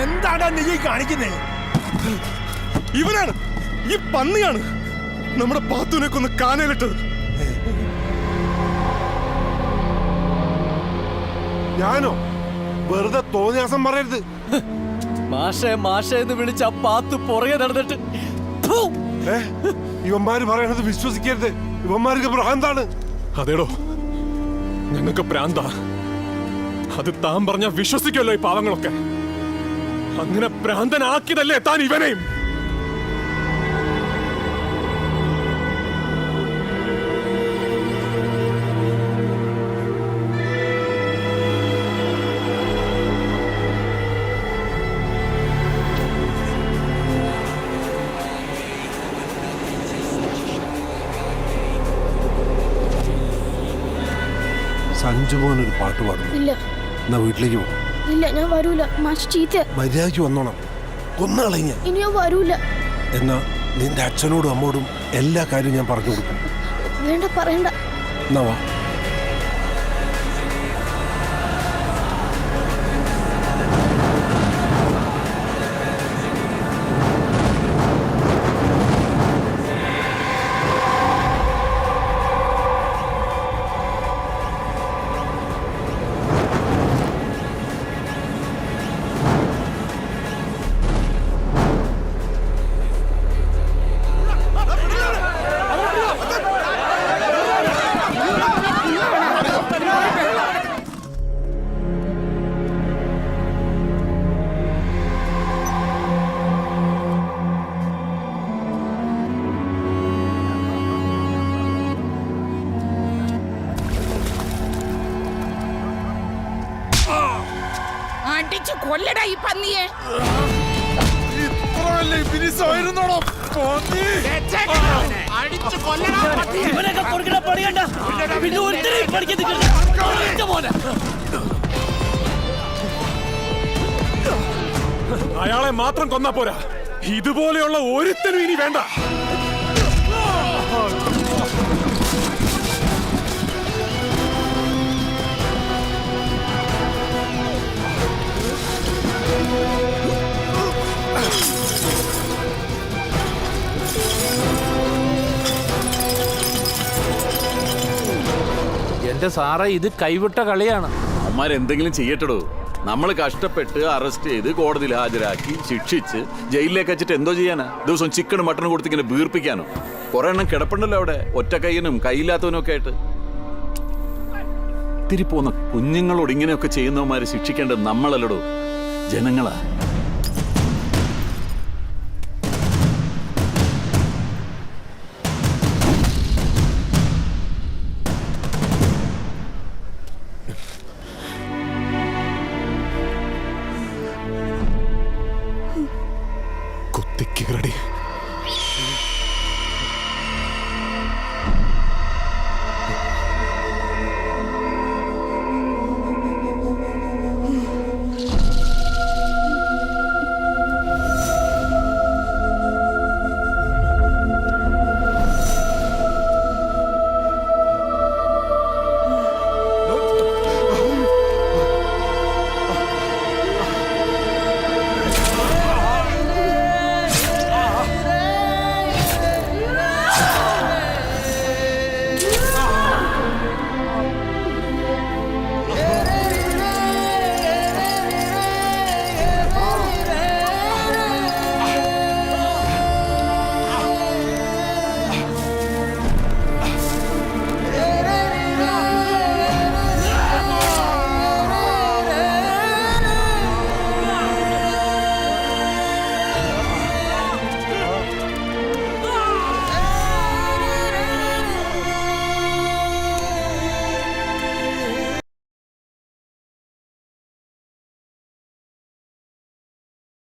എന്താണ് നീ കാണിക്കുന്നേ? ഇവനാണ്, ഈ പന്നിയാണ് നമ്മുടെ പാത്തുവിനെ കൊന്ന് കാനയിലിട്ടത്. ഞാനോ? വെറുതെ തോന്നിയാസം പറയരുത്. മാഷേ മാഷേ എന്ന് വിളിച്ച ആ പാത്തു പുറകെ നടന്നിട്ട് ഇവന്മാര് പറയണത് വിശ്വസിക്കരുത്. ഇവന്മാർക്ക് ഭ്രാന്താണ്. അതേടോ, ഞങ്ങൾക്ക് പ്രാന്താ. അത് താൻ പറഞ്ഞ വിശ്വസിക്കുമല്ലോ ഈ പാവങ്ങളൊക്കെ. അങ്ങനെ പ്രാന്തനാക്കിയതല്ലേ താൻ ഇവനെയും. സഞ്ജുമോനൊരു പാട്ട് പാടുന്നു. ഇല്ല. എന്നാ വീട്ടിലേക്ക് പോകും. ഇല്ല, ഞാൻ വരൂല. മാഷ് ചീത്ത. മര്യാദയ്ക്ക് വന്നോണം. കൊന്നാളഞ്ഞ. ഇനി ഞാൻ വരൂല. എന്നാ നിന്റെ അച്ഛനോടും അമ്മോടും എല്ലാ കാര്യവും ഞാൻ പറഞ്ഞു കൊടുക്കും. വേണ്ട, പറയണ്ട. എന്നാ വാ. അടിച്ചു കൊല്ലടാ ഈ പന്നിയെ. അയാളെ മാത്രം കൊന്നാ പോരാ, ഇതുപോലെയുള്ള ഒരുത്തനും ഇനി വേണ്ട. എന്റെ സാറേ, ഇത് കൈവിട്ട കളിയാണ്. അവന്മാരെന്തെങ്കിലും ചെയ്യട്ടോ. നമ്മൾ കഷ്ടപ്പെട്ട് അറസ്റ്റ് ചെയ്ത് കോടതിയിൽ ഹാജരാക്കി ശിക്ഷിച്ച് ജയിലിലേക്ക് വെച്ചിട്ട് എന്തോ ചെയ്യാനാ? ദിവസം ചിക്കനും മട്ടനും കൊടുത്ത് ഇങ്ങനെ വീർപ്പിക്കാനോ? കുറെ എണ്ണം കിടപ്പുണ്ടല്ലോ അവിടെ, ഒറ്റ കയ്യനും കൈയില്ലാത്തവനും ഒക്കെ ആയിട്ട്. ഇത്തിരി പോന്ന കുഞ്ഞുങ്ങളോട് ഇങ്ങനെയൊക്കെ ചെയ്യുന്നവന്മാരെ ശിക്ഷിക്കേണ്ടത് നമ്മളല്ലടോ, ജനങ്ങളാ. കുത്തിക്ക് റെഡി.